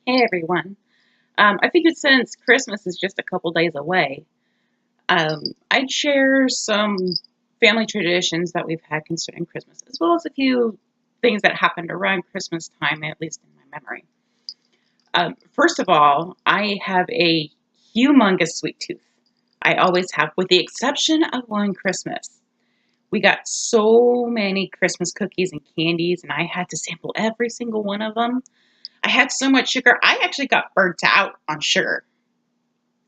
Hey everyone. I figured since Christmas is just a couple days away, I'd share some family traditions that we've had concerning Christmas, as well as a few things that happened around Christmas time, at least in my memory. First of all, I have a humongous sweet tooth. I always have, with the exception of one Christmas. We got so many Christmas cookies and candies, and I had to sample every single one of them. I had so much sugar, I actually got burnt out on sugar.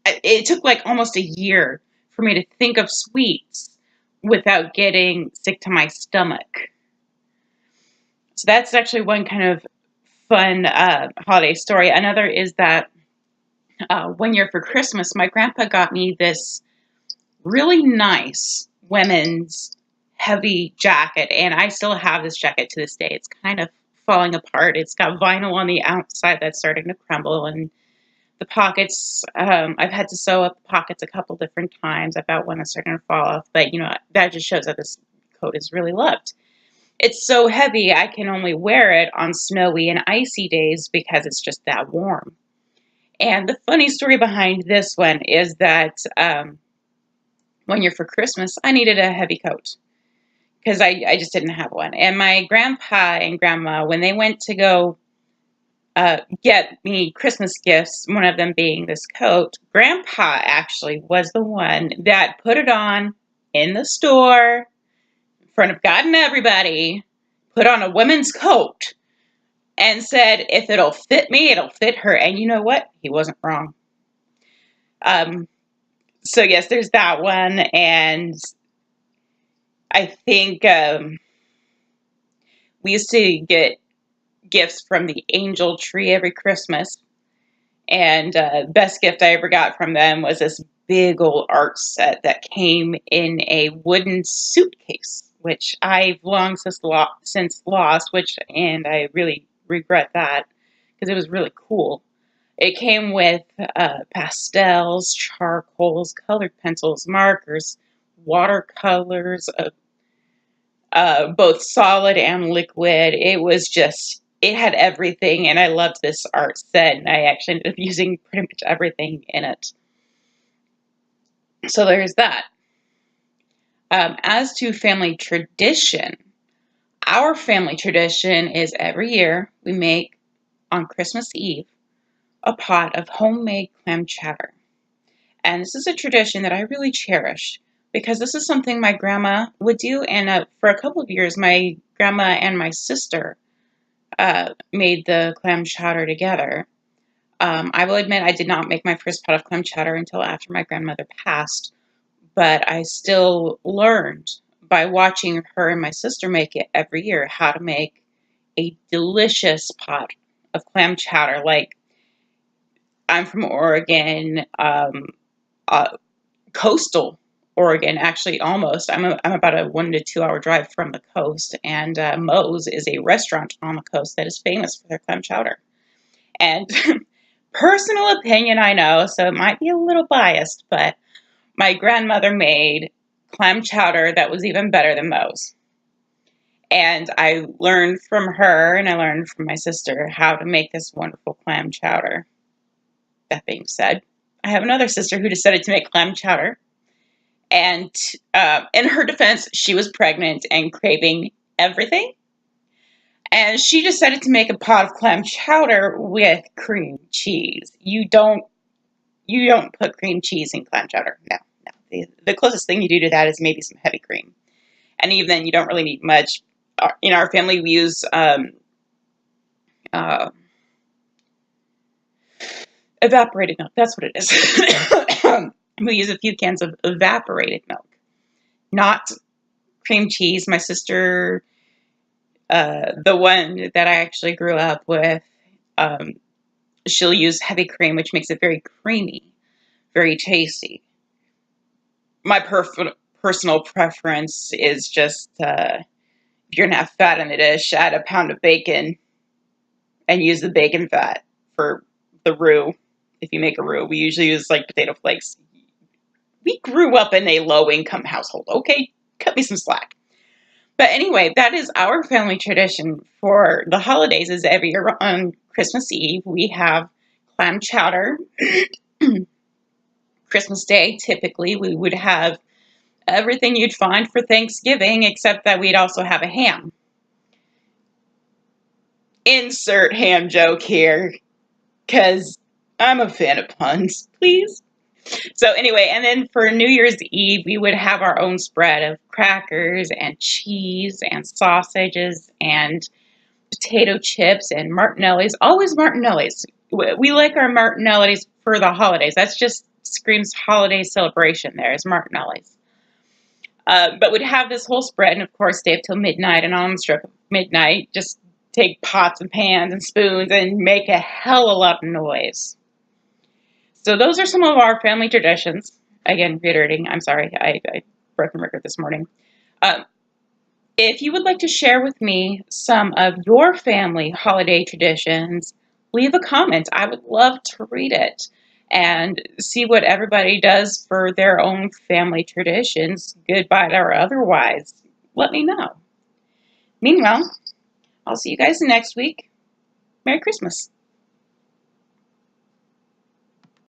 It took like almost a year for me to think of sweets without getting sick to my stomach. So that's actually one kind of fun holiday story. Another is that one year for Christmas, my grandpa got me this really nice women's heavy jacket, and I still have this jacket to this day. It's kind of falling apart. It's got vinyl on the outside that's starting to crumble, and the pockets, I've had to sew up the pockets a couple different times. About one that's starting to fall off, but that just shows that this coat is really loved. It's so heavy, I can only wear it on snowy and icy days because it's just that warm. And the funny story behind this one is that one year for Christmas, I needed a heavy coat because I just didn't have one. And my grandpa and grandma, when they went to go get me Christmas gifts, one of them being this coat, Grandpa actually was the one that put it on in the store in front of God and everybody, put on a woman's coat, and said, if it'll fit me, it'll fit her. And you know what? He wasn't wrong. Um, so, yes, there's that one. And I think we used to get gifts from the Angel Tree every Christmas. And best gift I ever got from them was this big old art set that came in a wooden suitcase, which I've long since lost, and I really regret that because it was really cool. It came with pastels, charcoals, colored pencils, markers, watercolors, both solid and liquid. It had everything, and I loved this art set, and I actually ended up using pretty much everything in it. So there's that. As to family tradition, our family tradition is every year we make on Christmas Eve a pot of homemade clam chowder. And this is a tradition that I really cherish because this is something my grandma would do. And for a couple of years, my grandma and my sister made the clam chowder together. I will admit I did not make my first pot of clam chowder until after my grandmother passed, but I still learned by watching her and my sister make it every year how to make a delicious pot of clam chowder. Like, I'm from Oregon, coastal Oregon, actually, almost. I'm about a 1 to 2 hour drive from the coast, and Moe's is a restaurant on the coast that is famous for their clam chowder. And personal opinion, I know, so it might be a little biased, but my grandmother made clam chowder that was even better than Moe's. And I learned from her and I learned from my sister how to make this wonderful clam chowder. That being said, I have another sister who decided to make clam chowder. And in her defense, she was pregnant and craving everything. And she decided to make a pot of clam chowder with cream cheese. You don't put cream cheese in clam chowder. No, no. The closest thing you do to that is maybe some heavy cream. And even then, you don't really need much. In our family, we use uh, evaporated milk. That's what it is. We use a few cans of evaporated milk, not cream cheese. My sister, the one that I actually grew up with, um, she'll use heavy cream, which makes it very creamy, very tasty. My personal preference is just if you're going to have fat in the dish, add a pound of bacon and use the bacon fat for the roux. If you make a roux, we usually use like potato flakes. We grew up in a low income household. Okay, cut me some slack. But anyway, that is our family tradition for the holidays. Is every year on Christmas Eve, we have clam chowder. Christmas Day, typically, we would have everything you'd find for Thanksgiving, except that we'd also have a ham. Insert ham joke here, because I'm a fan of puns, please. So anyway, and then for New Year's Eve, we would have our own spread of crackers and cheese and sausages and potato chips and Martinelli's. Always Martinelli's. We like our Martinelli's for the holidays. That's just screams holiday celebration there is Martinelli's. But we'd have this whole spread and, of course, stay up till midnight. And on the stroke of midnight, just take pots and pans and spoons and make a hell of a lot of noise. So those are some of our family traditions. Again, reiterating, I'm sorry, I broke my record this morning. If you would like to share with me some of your family holiday traditions, leave a comment. I would love to read it and see what everybody does for their own family traditions, good, bad, or otherwise. Let me know. Meanwhile, I'll see you guys next week. Merry Christmas.